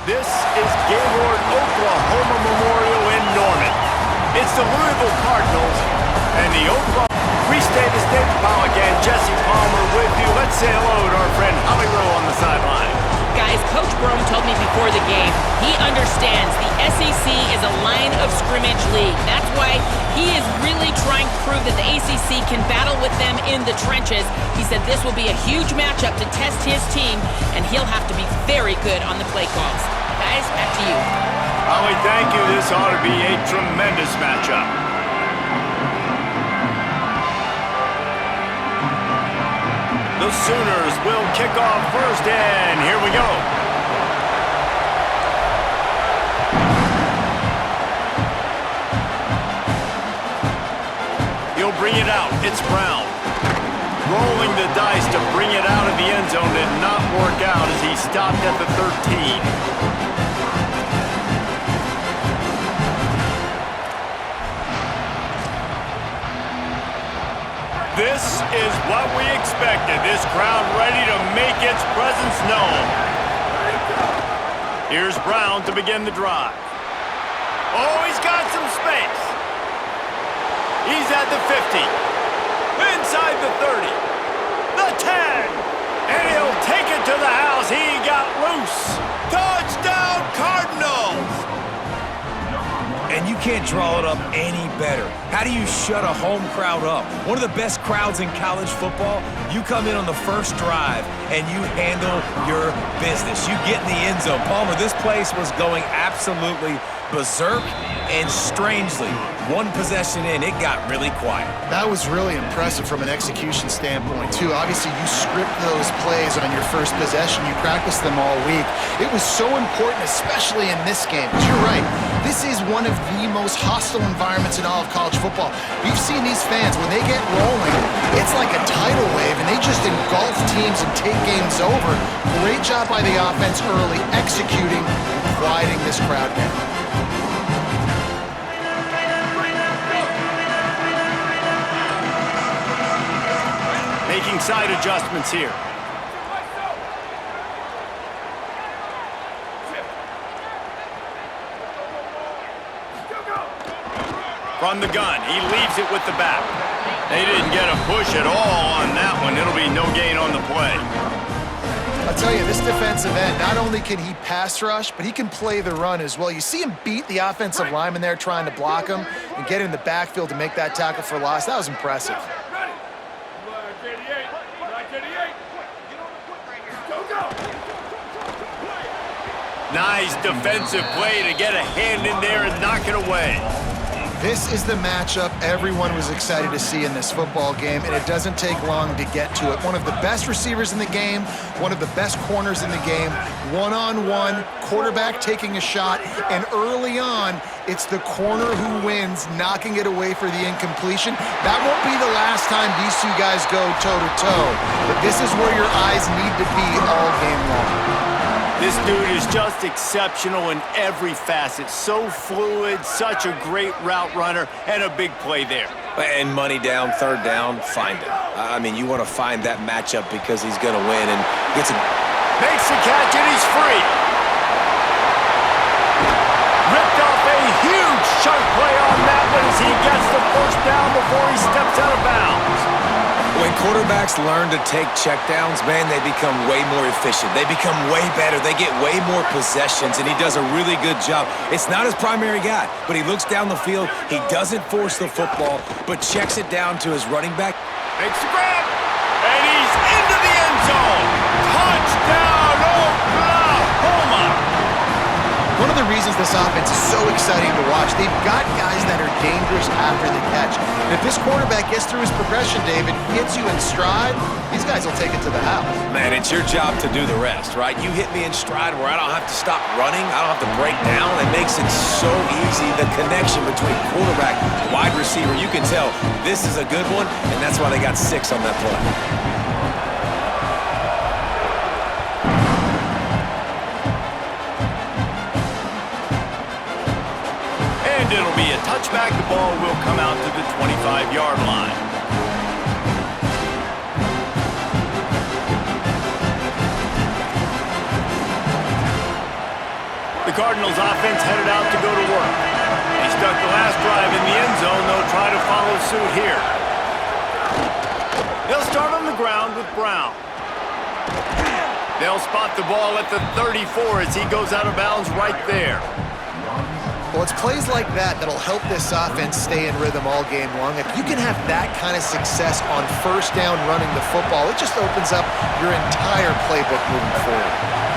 This is Gaylord Oklahoma Memorial in Norman. It's the Louisville Cardinals and the Oklahoma. Restate the stage pile again. Jesse Palmer with you. Let's say hello to our friend Holly Rowe on the sideline. Guys, Coach Brome told me before the game, he understands the SEC is a line of scrimmage league. That's why he is really trying to prove that the ACC can battle with them in the trenches. He said this will be a huge matchup to test his team, and he'll have to be very good on the play calls. Guys, back to you. Holly, thank you. This ought to be a tremendous matchup. The Sooners will kick off first, and here we go. He'll bring it out. It's Brown. Rolling the dice to bring it out of the end zone did not work out as he stopped at the 13. This is what we expected. This crowd ready to make its presence known. Here's Brown to begin the drive. Oh, he's got some space. He's at the 50. Inside the 30. The 10. And he'll take it to the house. He got loose. Touchdown, Cardinals! And you can't draw it up any better. How do you shut a home crowd up? One of the best crowds in college football, you come in on the first drive and you handle your business. You get in the end zone. Palmer, this place was going absolutely berserk, and strangely, one possession in, it got really quiet. That was really impressive from an execution standpoint, too. Obviously, you script those plays on your first possession. You practice them all week. It was so important, especially in this game. But you're right. This is one of the most hostile environments in all of college football. We've seen these fans, when they get rolling, it's like a tidal wave, and they just engulf teams and take games over. Great job by the offense early, executing and quieting this crowd down. Making side adjustments here. From the gun, he leaves it with the back. They didn't get a push at all on that one. It'll be no gain on the play. I'll tell you, this defensive end, not only can he pass rush, but he can play the run as well. You see him beat the offensive lineman there trying to block him and get in the backfield to make that tackle for loss. That was impressive. Nice defensive play to get a hand in there and knock it away. This is the matchup everyone was excited to see in this football game, and it doesn't take long to get to it. One of the best receivers in the game, one of the best corners in the game, one-on-one, quarterback taking a shot, and early on, it's the corner who wins, knocking it away for the incompletion. That won't be the last time these two guys go toe-to-toe, but this is where your eyes need to be all game long. This dude is just exceptional in every facet. So fluid, such a great route runner, and a big play there. And money down, third down, find him. I mean, you want to find that matchup because he's going to win and gets it. Makes the catch, and he's free. Ripped off a huge chunk play on that one as he gets the first down before he steps out of bounds. When quarterbacks learn to take checkdowns, man, they become way more efficient. They become way better. They get way more possessions, and he does a really good job. It's not his primary guy, but he looks down the field. He doesn't force the football, but checks it down to his running back. Makes the grab, and he's into the end zone. Touchdown, Oklahoma! One of the reasons this offense is so exciting to watch, they've got guys that are dangerous after the catch. And if this quarterback gets through his progression, David, hits you in stride, these guys will take it to the house. Man, it's your job to do the rest, right? You hit me in stride where I don't have to stop running. I don't have to break down. It makes it so easy. The connection between quarterback and wide receiver, you can tell this is a good one, and that's why they got 6 on that play. It'll be a touchback. The ball will come out to the 25-yard line. The Cardinals offense headed out to go to work. They stuck the last drive in the end zone. They'll try to follow suit here. They'll start on the ground with Brown. They'll spot the ball at the 34 as he goes out of bounds right there. Well, it's plays like that that'll help this offense stay in rhythm all game long. If you can have that kind of success on first down running the football, it just opens up your entire playbook moving forward.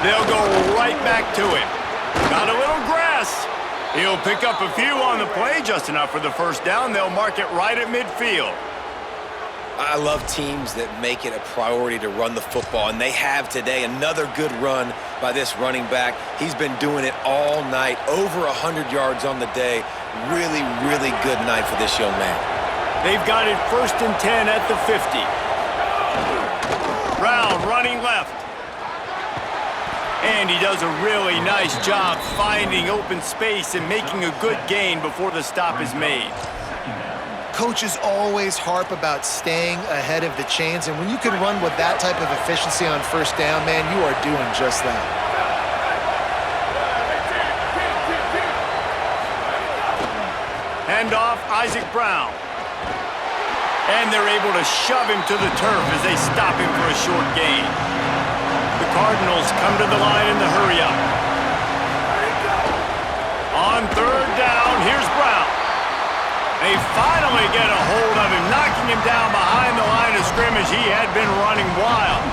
They'll go right back to him. Got a little grass. He'll pick up a few on the play, just enough for the first down. They'll mark it right at midfield. I love teams that make it a priority to run the football, and they have today. Another good run by this running back. He's been doing it all night, over 100 yards on the day. Really, really good night for this young man. They've got it 1st and 10 at the 50. Brown running left. And he does a really nice job finding open space and making a good gain before the stop is made. Coaches always harp about staying ahead of the chains, and when you can run with that type of efficiency on first down, man, you are doing just that. Hand off, Isaac Brown. And they're able to shove him to the turf as they stop him for a short gain. The Cardinals come to the line in the hurry-up. On 3rd down, here's Brown. They finally get a hold of him, knocking him down behind the line of scrimmage. He had been running wild.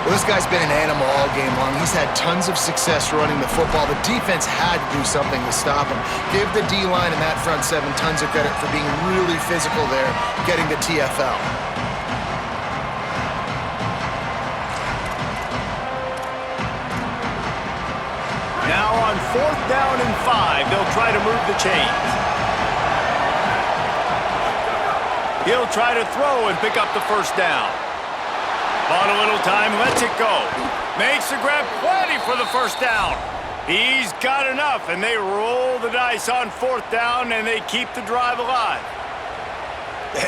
Well, this guy's been an animal all game long. He's had tons of success running the football. The defense had to do something to stop him. Give the D-line and that front seven tons of credit for being really physical there, getting the TFL. Now on 4th down and 5, they'll try to move the chains. He'll try to throw and pick up the first down. Bought a little time, lets it go. Makes the grab, plenty for the first down. He's got enough, and they roll the dice on 4th down, and they keep the drive alive.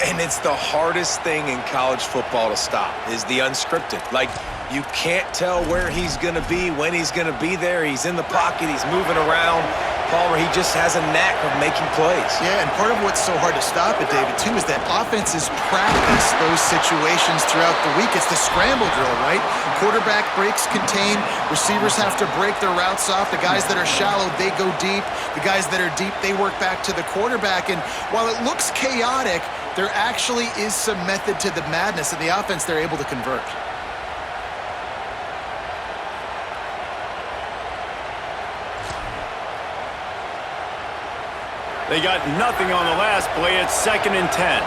And it's the hardest thing in college football to stop, is the unscripted. Like, you can't tell where he's going to be, when he's going to be there. He's in the pocket, he's moving around. Palmer, he just has a knack of making plays. Yeah, and part of what's so hard to stop it, David, too, is that offenses practice those situations throughout the week. It's the scramble drill, right? Quarterback breaks contain. Receivers have to break their routes off. The guys that are shallow, they go deep. The guys that are deep, they work back to the quarterback. And while it looks chaotic, there actually is some method to the madness, and the offense, they're able to convert. They got nothing on the last play. It's 2nd and 10.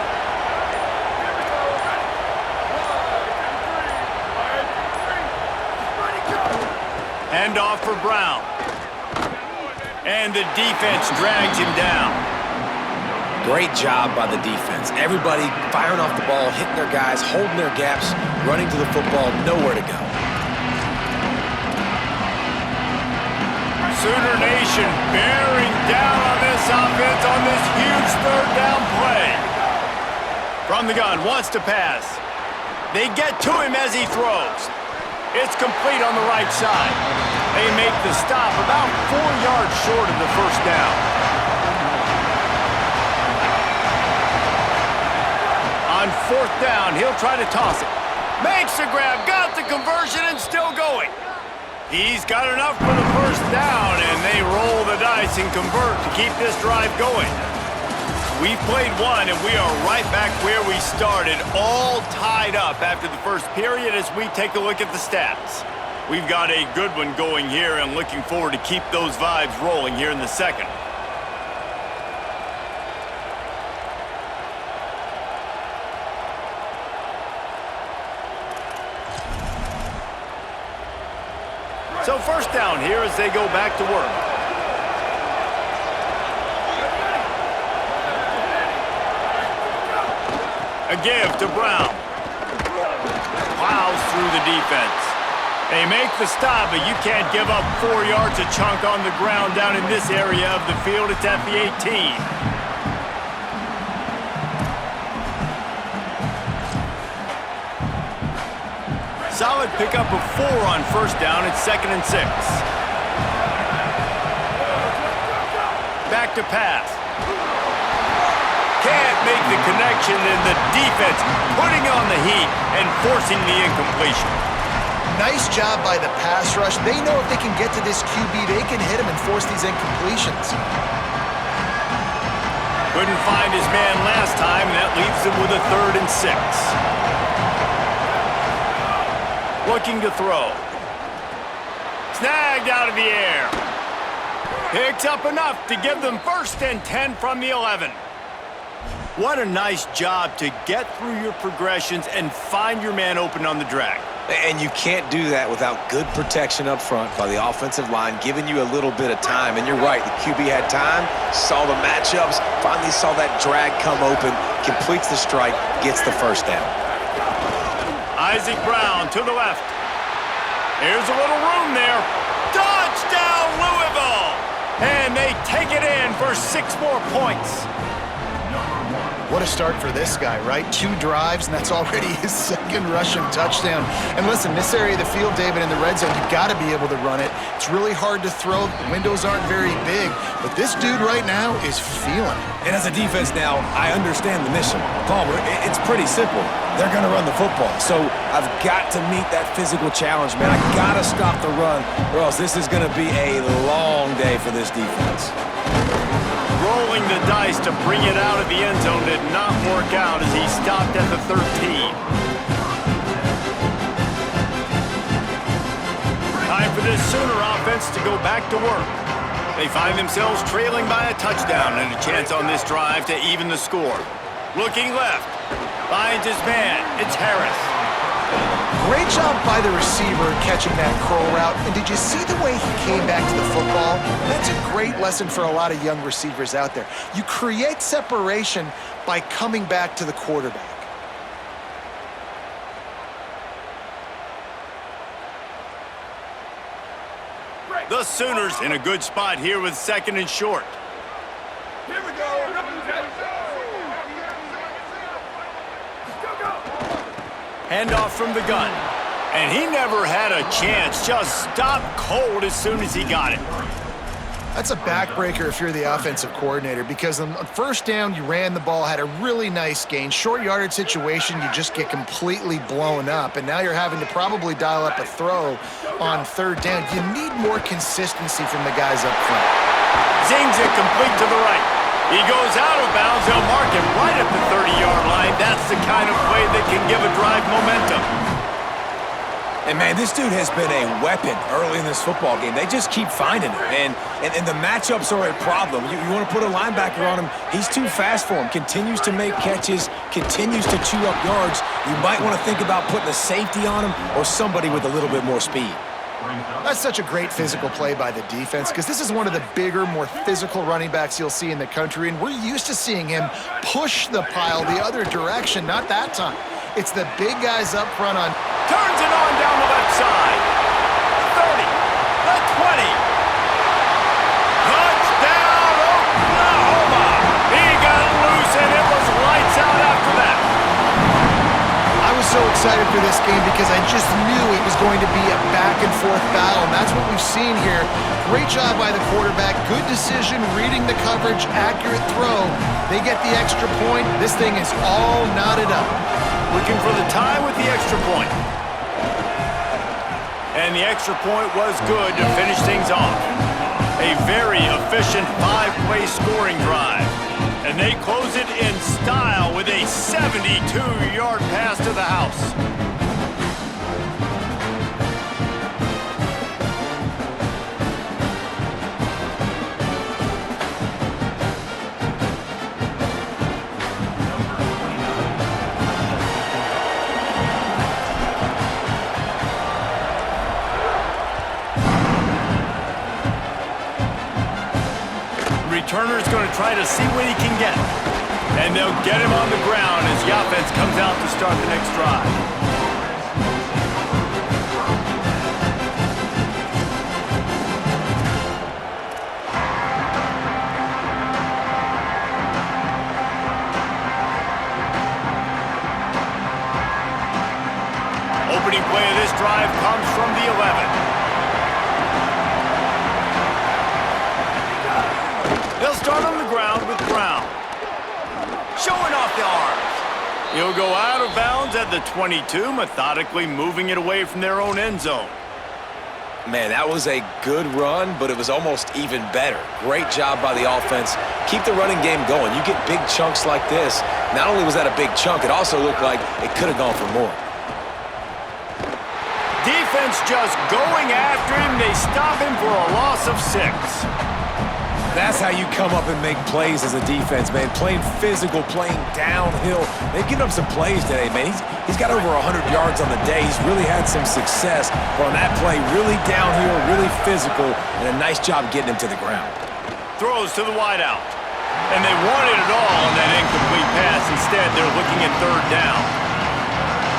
Hand off for Brown. And the defense drags him down. Great job by the defense. Everybody firing off the ball, hitting their guys, holding their gaps, running to the football, nowhere to go. Sooner Nation bearing down on this offense on this huge 3rd down play. From the gun, wants to pass. They get to him as he throws. It's complete on the right side. They make the stop about 4 yards short of the first down. On 4th down, he'll try to toss it. Makes the grab, got the conversion, and still going. He's got enough for the first down, and they roll the dice and convert to keep this drive going. We've played one, and we are right back where we started, all tied up after the first period as we take a look at the stats. We've got a good one going here, and looking forward to keep those vibes rolling here in the second. So 1st down here as they go back to work. A give to Brown. Plows through the defense. They make the stop, but you can't give up 4 yards a chunk on the ground down in this area of the field. It's at the 18. Solid pickup of 4 on first down at 2nd and 6. Back to pass. Can't make the connection, and the defense putting on the heat and forcing the incompletion. Nice job by the pass rush. They know if they can get to this QB, they can hit him and force these incompletions. Couldn't find his man last time, and that leaves him with a 3rd and 6. Looking to throw. Snagged out of the air. Picks up enough to give them 1st and 10 from the 11. What a nice job to get through your progressions and find your man open on the drag. And you can't do that without good protection up front by the offensive line, giving you a little bit of time. And you're right, the QB had time, saw the matchups, finally saw that drag come open, completes the strike, gets the 1st down. Isaac Brown to the left. Here's a little room there. Touchdown, Louisville! And they take it in for 6 more points. What a start for this guy, right? 2 drives, and that's already his 2nd rushing touchdown. And listen, this area of the field, David, in the red zone, you've got to be able to run it. It's really hard to throw. The windows aren't very big, but this dude right now is feeling it. And as a defense now, I understand the mission. Palmer, it's pretty simple. They're going to run the football. So I've got to meet that physical challenge, man. I got to stop the run, or else this is going to be a long day for this defense. Rolling the dice to bring it out of the end zone did not work out as he stopped at the 13. Time for this Sooner offense to go back to work. They find themselves trailing by a touchdown and a chance on this drive to even the score. Looking left. Finds his man. It's Harris. Great job by the receiver catching that curl route. And did you see the way he came back to the football? That's a great lesson for a lot of young receivers out there. You create separation by coming back to the quarterback. The Sooners in a good spot here with 2nd and short. Here we go. Handoff from the gun. And he never had a chance. Just stopped cold as soon as he got it. That's a backbreaker if you're the offensive coordinator, because on 1st down, you ran the ball, had a really nice gain. Short yardage situation, you just get completely blown up, and now you're having to probably dial up a throw on 3rd down. You need more consistency from the guys up front. Zings it complete to the right. He goes out of bounds. They'll mark him right at the 30-yard line. That's the kind of play that can give a drive momentum. And, man, this dude has been a weapon early in this football game. They just keep finding him. And the matchups are a problem. You want to put a linebacker on him, he's too fast for him. Continues to make catches, continues to chew up yards. You might want to think about putting a safety on him or somebody with a little bit more speed. That's such a great physical play by the defense, because this is one of the bigger, more physical running backs you'll see in the country, and we're used to seeing him push the pile the other direction. Not that time. It's the big guys up front on. Turns it on down the left side. 30, the 20. Touchdown, Oklahoma. He got loose, and it was lights out after that. I was so excited for this game because I just knew it was going to be a back-and-forth battle, and that's what we've seen here. Great job by the quarterback, good decision, reading the coverage, accurate throw. They get the extra point. This thing is all knotted up. Looking for the tie with the extra point. And the extra point was good to finish things off. A very efficient 5-play scoring drive. And they close it in style with a 72-yard pass to the house. Returner's going to try to see what he can get. And they'll get him on the ground as the offense comes out to start the next drive. Opening play of this 11. They'll start on the ground with Brown. Showing off the arms. He'll go out of bounds at the 22, methodically moving it away from their own end zone. Man, that was a good run, but it was almost even better. Great job by the offense. Keep the running game going. You get big chunks like this. Not only was that a big chunk, it also looked like it could have gone for more. Defense just going after him. They stop him for a loss of 6. That's how you come up and make plays as a defense, man. Playing physical, playing downhill. They've given him some plays today, man. He's got over 100 yards on the day. He's really had some success. But on that play, really downhill, really physical, and a nice job getting him to the ground. Throws to the wideout. And they wanted it all on that incomplete pass. Instead, they're looking at 3rd down.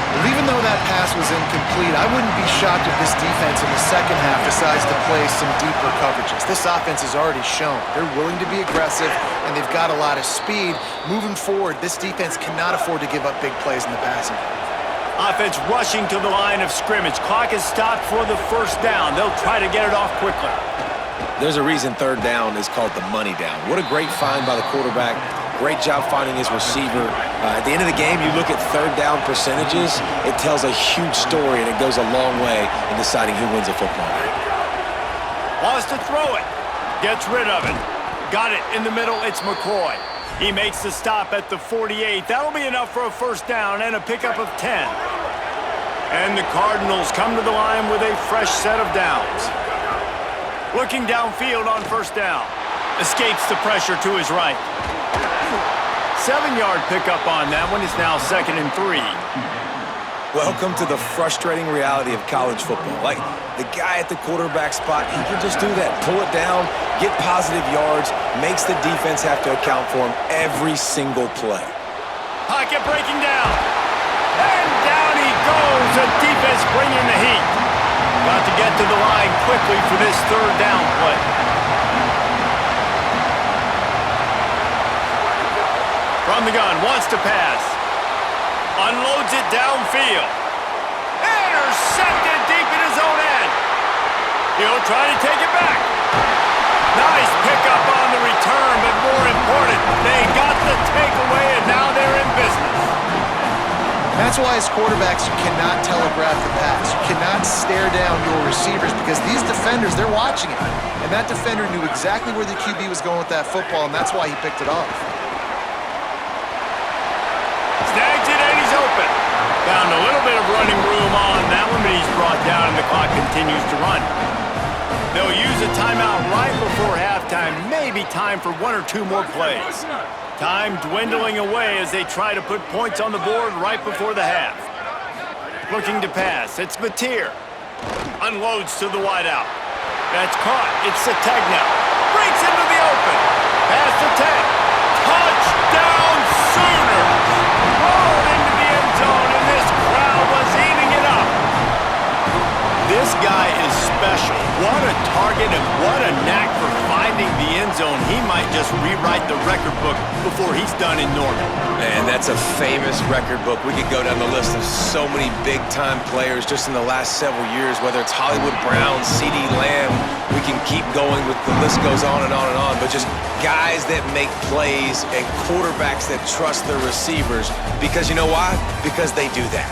Well, even though that pass was incomplete, I wouldn't be shocked if this defense in the second half decides to play some deeper coverages. This offense has already shown they're willing to be aggressive, and they've got a lot of speed. Moving forward, this defense cannot afford to give up big plays in the passing game. Offense rushing to the line of scrimmage. Clock is stopped for the 1st down. They'll try to get it off quickly. There's a reason 3rd down is called the money down. What a great find by the quarterback. Great job finding his receiver. At the end of the game, you look at 3rd down percentages. It tells a huge story, and it goes a long way in deciding who wins a football game. Wants to throw it. Gets rid of it. Got it in the middle. It's McCoy. He makes the stop at the 48. That'll be enough for a 1st down and a pickup of 10. And the Cardinals come to the line with a fresh set of downs. Looking downfield on 1st down. Escapes the pressure to his right. 7-yard pickup on that one. Is now 2nd and 3. Welcome to the frustrating reality of college football. Like, the guy at the quarterback spot, he can just do that. Pull it down, get positive yards, makes the defense have to account for him every single play. Pocket breaking down. And down he goes. The defense bringing the heat. Got to get to the line quickly for this 3rd down play. From the gun, wants to pass. Unloads it downfield. Intercepted deep in his own end. He'll try to take it back. Nice pickup on the return, but more important, they got the takeaway, and now they're in business. That's why as quarterbacks, you cannot telegraph the pass. You cannot stare down your receivers because these defenders, they're watching it. And that defender knew exactly where the QB was going with that football, and that's why he picked it off. Snags it and he's open. Found a little bit of running room on that one, but he's brought down and the clock continues to run. They'll use a timeout right before halftime. Maybe time for 1 or 2 more plays. Time dwindling away as they try to put points on the board right before the half. Looking to pass. It's Mateer. Unloads to the wideout. That's caught. It's Sategna. Breaks into the open. Pass to 10. Touchdown Sooners! Rolled into the end zone, and this crowd was eating it up. This guy is special. What a target and what a knack for finding the end zone. He might just rewrite the record book before he's done in Norman. Man, that's a famous record book. We could go down the list of so many big-time players just in the last several years, whether it's Hollywood Brown, CeeDee Lamb. We can keep going with the list goes on and on and on, but just guys that make plays and quarterbacks that trust their receivers because you know why? Because they do that.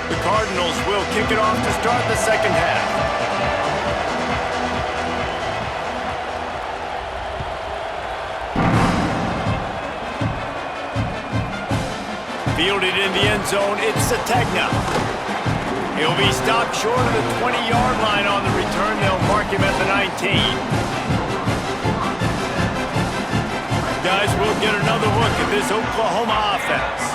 The Cardinals will kick it off to start the 2nd half. Fielded in the end zone, it's Sategna. He'll be stopped short of the 20-yard line on the return. They'll mark him at the 19. Guys, we'll get another look at this Oklahoma offense.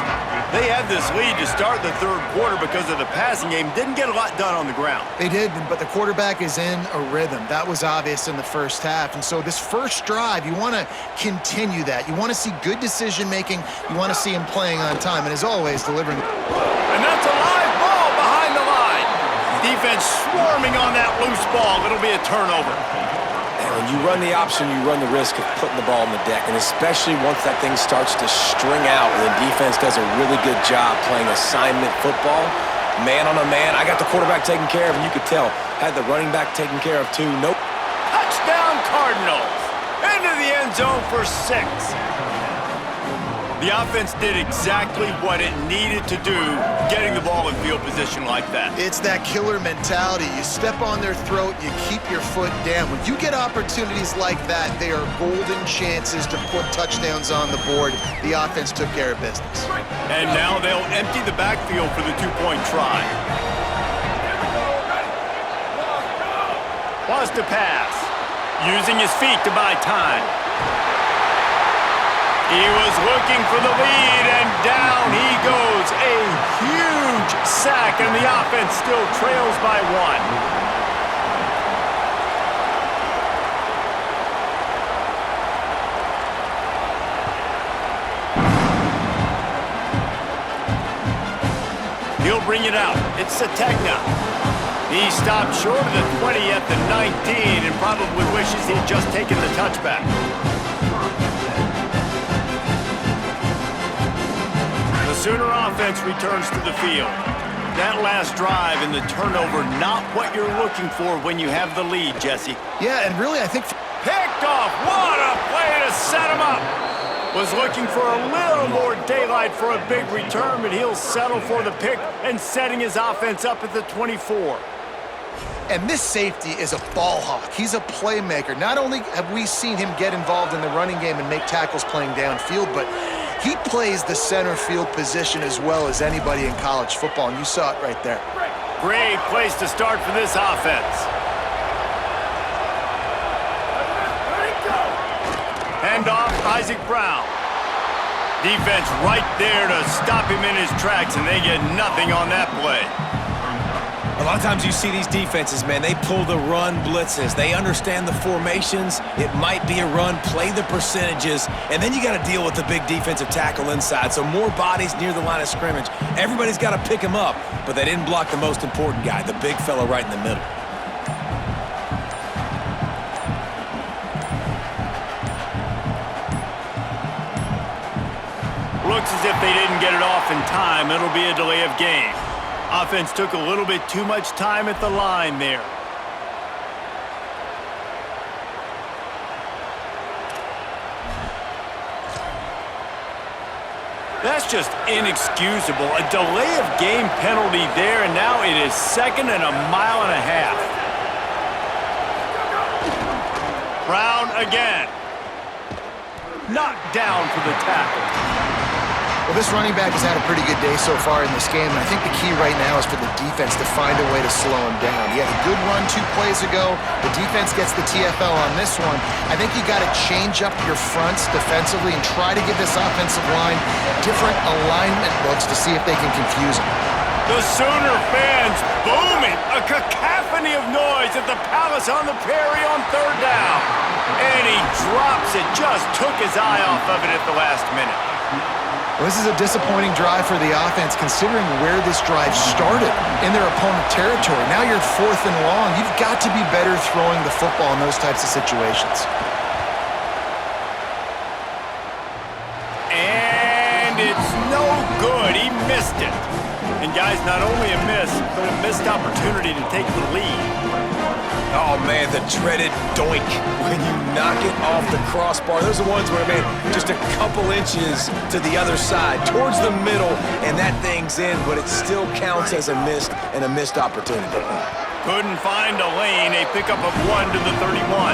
They had this lead to start the 3rd quarter because of the passing game. Didn't get a lot done on the ground. They did, but the quarterback is in a rhythm. That was obvious in the 1st half. And so this first drive, you want to continue that. You want to see good decision-making. You want to see him playing on time. And as always, delivering. And that's a live ball behind the line. Defense swarming on that loose ball. It'll be a turnover. And When you run the option, you run the risk of putting the ball on the deck, and especially once that thing starts to string out and the defense does a really good job playing assignment football, man on a man. I got the quarterback taken care of, and you could tell. Had the running back taken care of, too. Nope. Touchdown, Cardinals. Into the end zone for 6. The offense did exactly what it needed to do, getting the ball in field position like that. It's that killer mentality. You step on their throat, you keep your foot down. When you get opportunities like that, they are golden chances to put touchdowns on the board. The offense took care of business. And now they'll empty the backfield for the 2-point try. Wants to pass. Using his feet to buy time. He was looking for the lead, and down he goes. A huge sack, and the offense still trails by 1. He'll bring it out. It's Sategna. He stopped short of the 20 at the 19 and probably wishes he had just taken the touchback. The Sooner offense returns to the field. That last drive and the turnover, not what you're looking for when you have the lead, Jesse. Yeah, and really, I think... Picked off. What a play to set him up. Was looking for a little more daylight for a big return, but he'll settle for the pick and setting his offense up at the 24. And this safety is a ball hawk. He's a playmaker. Not only have we seen him get involved in the running game and make tackles playing downfield, but he plays the center field position as well as anybody in college football, and you saw it right there. Great place to start for this offense. Hand off, Isaac Brown. Defense right there to stop him in his tracks, and they get nothing on that play. A lot of times you see these defenses, man, they pull the run blitzes. They understand the formations. It might be a run, play the percentages, and then you got to deal with the big defensive tackle inside. So more bodies near the line of scrimmage. Everybody's got to pick him up, but they didn't block the most important guy, the big fella right in the middle. Looks as if they didn't get it off in time. It'll be a delay of game. Offense took a little bit too much time at the line there. That's just inexcusable. A delay of game penalty there, and now it is 2nd and a mile and a half. Brown again. Knocked down for the tackle. Well, this running back has had a pretty good day so far in this game, and I think the key right now is for the defense to find a way to slow him down. He had a good run 2 plays ago. The defense gets the TFL on this one. I think you got to change up your fronts defensively and try to give this offensive line different alignment looks to see if they can confuse him. The Sooner fans booming. A cacophony of noise at the Palace on the Prairie on 3rd down. And he drops it. Just took his eye off of it at the last minute. Well, this is a disappointing drive for the offense considering where this drive started in their opponent territory. Now you're 4th and long. You've got to be better throwing the football in those types of situations. And it's no good. He missed it. And guys, not only a miss, but a missed opportunity to take the lead. Oh, man, the dreaded doink when you knock it off the crossbar. Those are the ones where, man, just a couple inches to the other side, towards the middle, and that thing's in, but it still counts as a missed opportunity. Couldn't find a lane. A pickup of 1 to the 31.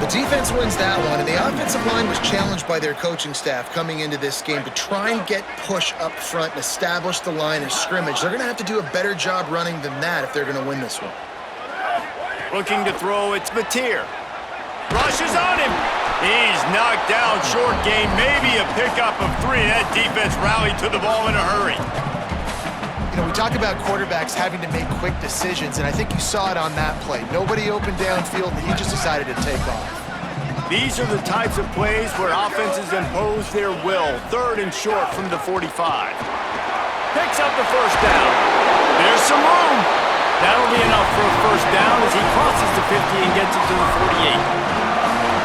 The defense wins that one, and the offensive line was challenged by their coaching staff coming into this game to try and get push up front and establish the line of scrimmage. They're going to have to do a better job running than that if they're going to win this one. Looking to throw, it's Mateer. Rushes on him. He's knocked down, short gain, maybe a pickup of 3. That defense rallied to the ball in a hurry. You know, we talk about quarterbacks having to make quick decisions, and I think you saw it on that play. Nobody opened downfield, and he just decided to take off. These are the types of plays where offenses impose their will. 3rd and short from the 45. Picks up the 1st down. There's some room. That'll be enough for a first down as he crosses the 50 and gets it to the 48.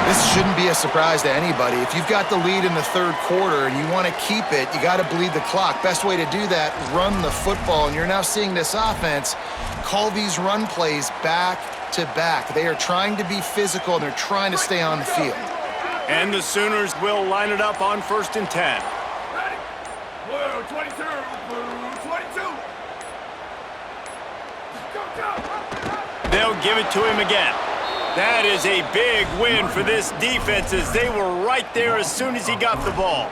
This shouldn't be a surprise to anybody. If you've got the lead in the third quarter and you want to keep it, you got to bleed the clock. Best way to do that, run the football. And you're now seeing this offense call these run plays back to back. They are trying to be physical, and they're trying to stay on the field. And the Sooners will line it up on 1st and 10. Ready? Blue 22. Blue 22. Go, go. They'll give it to him again. That is a big win for this defense as they were right there as soon as he got the ball.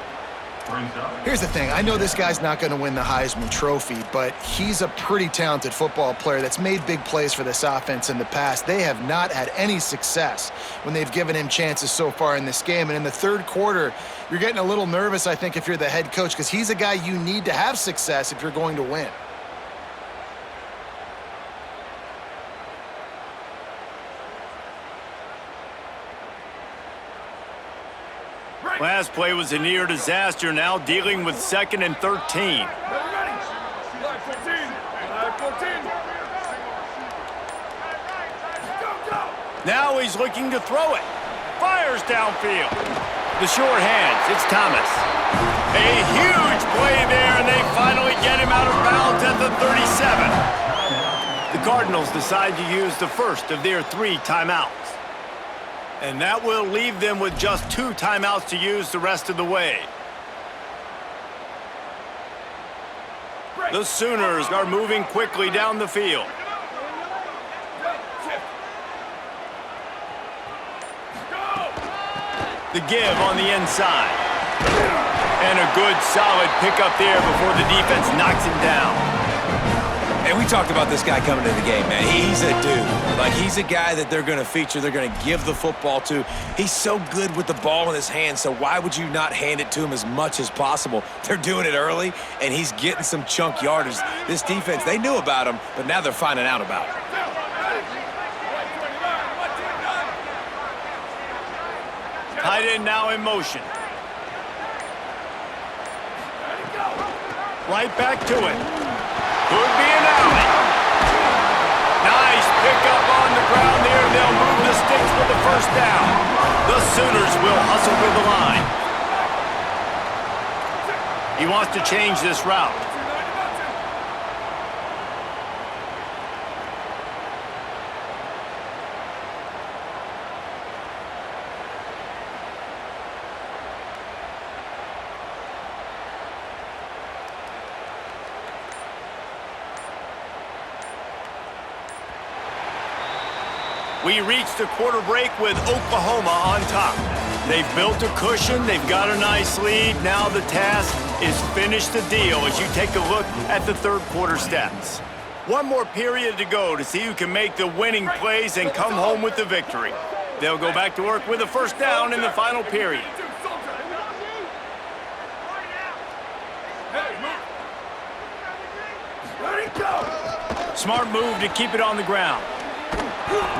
Here's the thing. I know this guy's not going to win the Heisman Trophy, but he's a pretty talented football player that's made big plays for this offense in the past. They have not had any success when they've given him chances so far in this game. And in the third quarter, you're getting a little nervous, I think, if you're the head coach, because he's a guy you need to have success if you're going to win. Last play was a near disaster, now dealing with 2nd and 13. Ready? Flag 14. Flag 14. Go, go. Now he's looking to throw it. Fires downfield. The short hands, it's Thomas. A huge play there, and they finally get him out of bounds at the 37. The Cardinals decide to use the first of their 3 timeouts. And that will leave them with just 2 timeouts to use the rest of the way. The Sooners are moving quickly down the field. The give on the inside. And a good solid pickup there before the defense knocks him down. And we talked about this guy coming into the game, man. He's a dude. Like, he's a guy that they're going to feature, they're going to give the football to. He's so good with the ball in his hands, so why would you not hand it to him as much as possible? They're doing it early, and he's getting some chunk yardage. This defense, they knew about him, but now they're finding out about him. Tight end now in motion. Right back to it. Could be an alley. Nice pickup on the ground there. They'll move the sticks with the first down. The Sooners will hustle to the line. He wants to change this route. We reach the quarter break with Oklahoma on top. They've built a cushion, they've got a nice lead. Now the task is finish the deal as you take a look at the third quarter stats. One more period to go to see who can make the winning plays and come home with the victory. They'll go back to work with a first down in the final period. Smart move to keep it on the ground.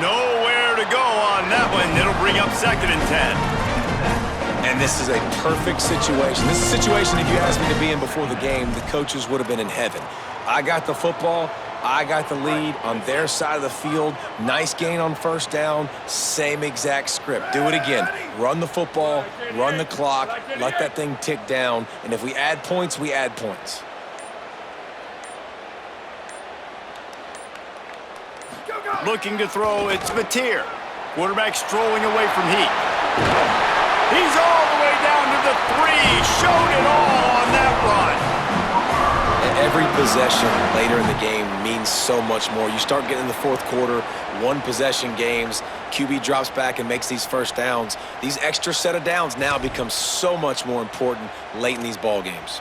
Nowhere to go on that one. It'll bring up 2nd and 10. And this is a perfect situation. This is a situation, if you asked me to be in before the game, the coaches would have been in heaven. I got the football. I got the lead on their side of the field. Nice gain on first down. Same exact script. Do it again. Run the football, run the clock, let that thing tick down. And if we add points, we add points. Looking to throw, it's Mateer. Quarterback strolling away from Heat. He's all the way down to the 3. Showed it all on that run. Every possession later in the game means so much more. You start getting in the fourth quarter, 1-possession games, QB drops back and makes these first downs. These extra set of downs now become so much more important late in these ball games.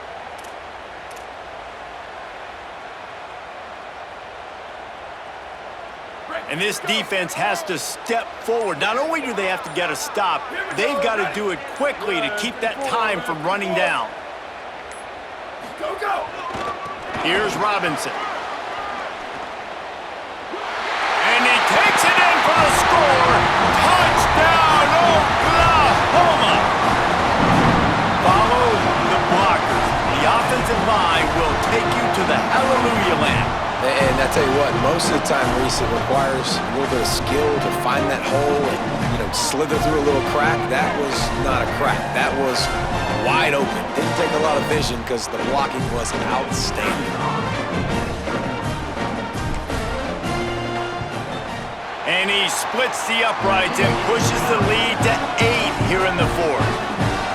And this defense has to step forward. Not only do they have to get a stop, they've got to do it quickly to keep that time from running down. Go, go. Here's Robinson. And he takes it in for the score. Touchdown, Oklahoma. Follow the blockers. The offensive line will take you to the hallelujah land. And I tell you what, most of the time, Reese, it requires a little bit of skill to find that hole and, slither through a little crack. That was not a crack. That was wide open. Didn't take a lot of vision because the blocking was outstanding. And he splits the uprights and pushes the lead to 8 here in the fourth.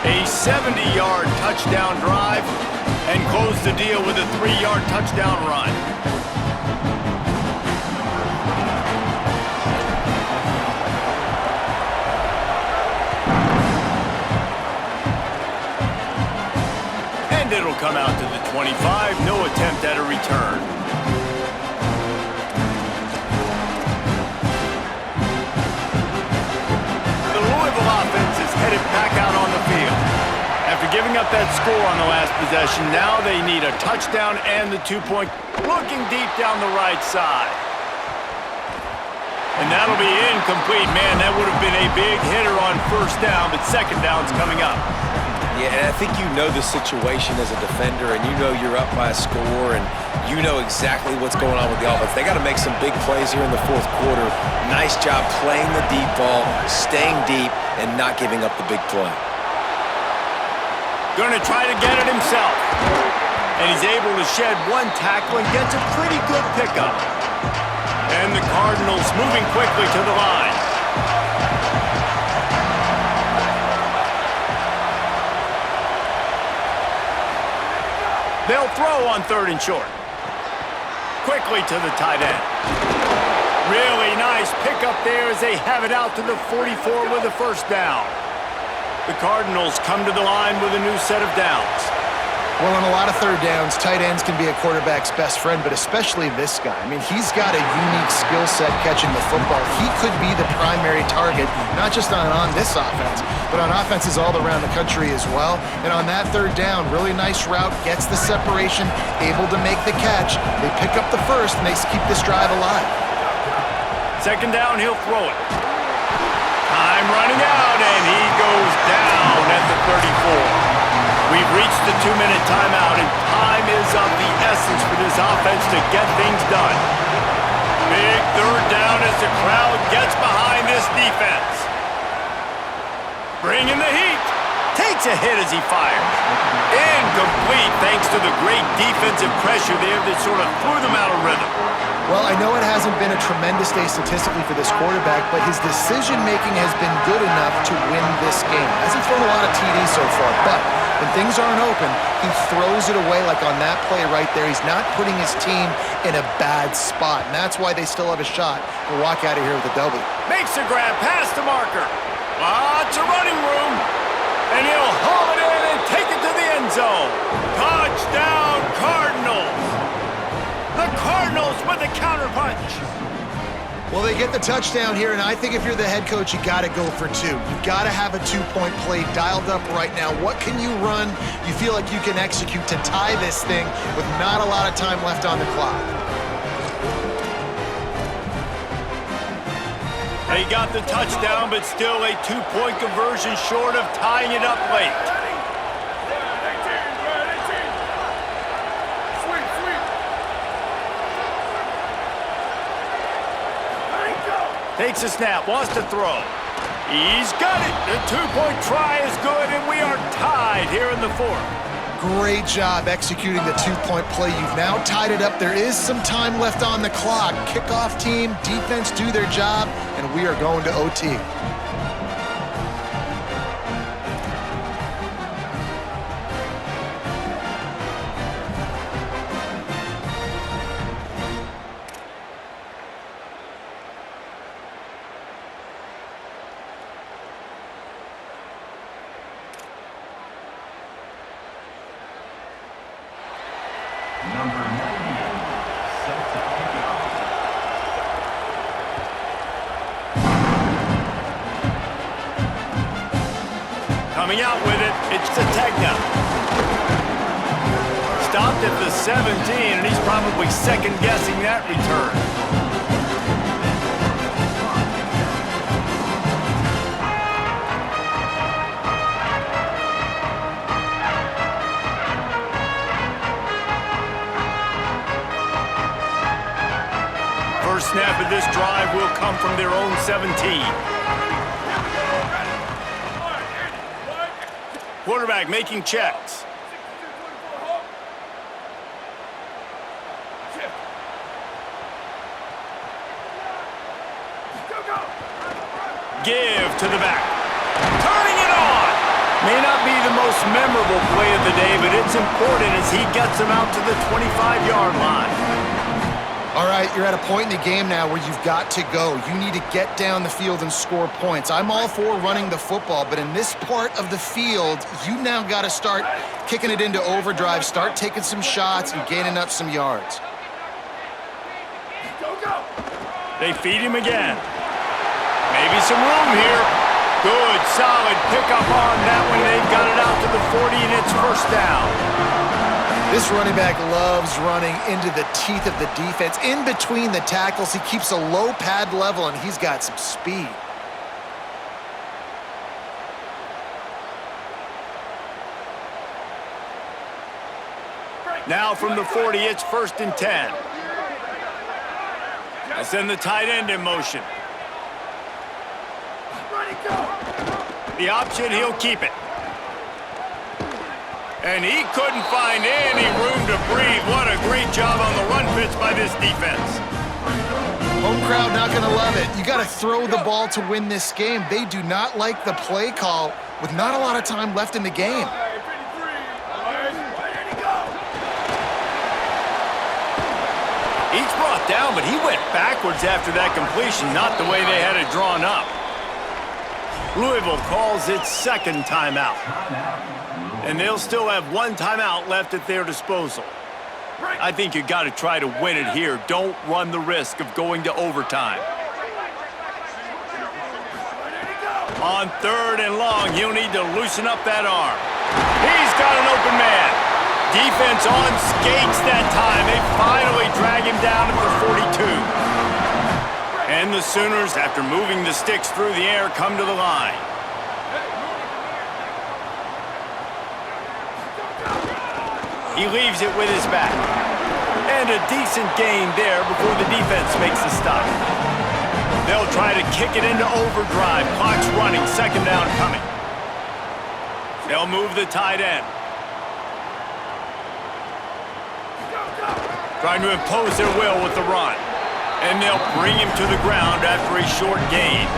A 70-yard touchdown drive and close the deal with a 3-yard touchdown run. And it'll come out to the 25. No attempt at a return. Offense is headed back out on the field. After giving up that score on the last possession, now they need a touchdown and the 2-point. Looking deep down the right side. And that'll be incomplete. Man, that would have been a big hitter on first down, but second down's coming up. Yeah, and I think you know the situation as a defender, and you know you're up by a score, and you know exactly what's going on with the offense. They got to make some big plays here in the fourth quarter. Nice job playing the deep ball, staying deep, and not giving up the big play. Going to try to get it himself. And he's able to shed one tackle and gets a pretty good pickup. And the Cardinals moving quickly to the line. They'll throw on 3rd and short. Quickly to the tight end. Really nice pickup there as they have it out to the 44 with a first down. The Cardinals come to the line with a new set of downs. Well, on a lot of third downs, tight ends can be a quarterback's best friend, but especially this guy. I mean, he's got a unique skill set catching the football. He could be the primary target, not just on this offense, but on offenses all around the country as well. And on that third down, really nice route, gets the separation, able to make the catch. They pick up the first, and they keep this drive alive. Second down, he'll throw it. Time running out, and he goes down at the 34. We've reached the 2-minute timeout, and time is of the essence for this offense to get things done. Big third down as the crowd gets behind this defense. Bringing the heat. Takes a hit as he fires. Incomplete thanks to the great defensive pressure there that sort of threw them out of rhythm. Well, I know it hasn't been a tremendous day statistically for this quarterback, but his decision-making has been good enough to win this game. Hasn't thrown a lot of TDs so far, but when things aren't open, he throws it away like on that play right there. He's not putting his team in a bad spot, and that's why they still have a shot to walk out of here with a W. Makes the grab past the marker. Lots of running room. And he'll haul it in and take it to the end zone. Touchdown, Cardinals. The Cardinals with a counterpunch. Well, they get the touchdown here, and I think if you're the head coach, you got to go for 2. You've got to have a 2-point play dialed up right now. What can you run you feel like you can execute to tie this thing with not a lot of time left on the clock? They got the touchdown, but still a 2-point conversion short of tying it up late. Takes a snap, wants to throw. He's got it. The 2-point try is good, and we are tied here in the fourth. Great job executing the 2-point play. You've now tied it up. There is some time left on the clock. Kickoff team, defense do their job, and we are going to OT. Coming out with it, it's Zategna. Stopped at the 17, and he's probably second-guessing that return. snap of this drive will come from their own 17. Quarterback making checks. Give to the back. Turning it on! May not be the most memorable play of the day, but it's important as he gets them out to the 25-yard line. All right, you're at a point in the game now where you've got to go. You need to get down the field and score points. I'm all for running the football, but in this part of the field, you now got to start kicking it into overdrive, start taking some shots and gaining up some yards. They feed him again. Maybe some room here. Good, solid pickup on that one. They've got it out to the 40, and it's first down. This running back loves running into the teeth of the defense. In between the tackles, he keeps a low pad level, and he's got some speed. Now from the 40, it's 1st and 10. I send the tight end in motion. The option, he'll keep it. And he couldn't find any room to breathe. What a great job on the run fits by this defense. Home crowd not going to love it. You got to throw the ball to win this game. They do not like the play call with not a lot of time left in the game. Each brought down, but he went backwards after that completion, not the way they had it drawn up. Louisville calls its second timeout. And they'll still have one timeout left at their disposal. I think you got to try to win it here. Don't run the risk of going to overtime. On 3rd and long, he'll need to loosen up that arm. He's got an open man. Defense on skates that time. They finally drag him down at the 42. And the Sooners, after moving the sticks through the air, come to the line. He leaves it with his back. And a decent gain there before the defense makes the stop. They'll try to kick it into overdrive. Clock's running, 2nd down coming. They'll move the tight end. Trying to impose their will with the run. And they'll bring him to the ground after a short gain.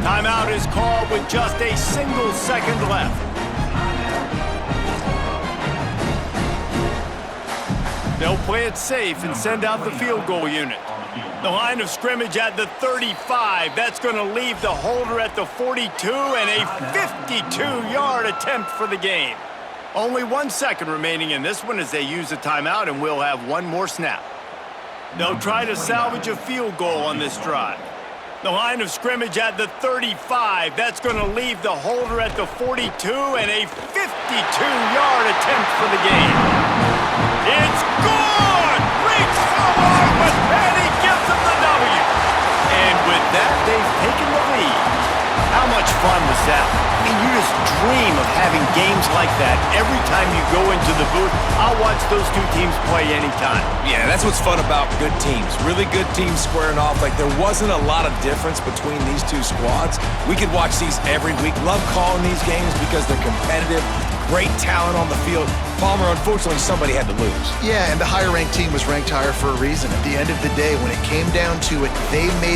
Timeout is called with just a single second left. They'll play it safe and send out the field goal unit. The line of scrimmage at the 35. That's going to leave the holder at the 42 and a 52-yard attempt for the game. Only 1 second remaining in this one as they use a timeout, and we'll have one more snap. They'll try to salvage a field goal on this drive. The line of scrimmage at the 35. That's going to leave the holder at the 42 and a 52-yard attempt for the game. It's good! Reach forward, but Penny gives them the W. And with that, they've taken the lead. How much fun was that? I mean, you just dream of having games like that every time you go into the booth. I'll watch those two teams play anytime. Yeah, that's what's fun about good teams. Really good teams squaring off. Like, there wasn't a lot of difference between these two squads. We could watch these every week. Love calling these games because they're competitive. Great talent on the field. Palmer, unfortunately, somebody had to lose. Yeah, and the higher-ranked team was ranked higher for a reason. At the end of the day, when it came down to it, they made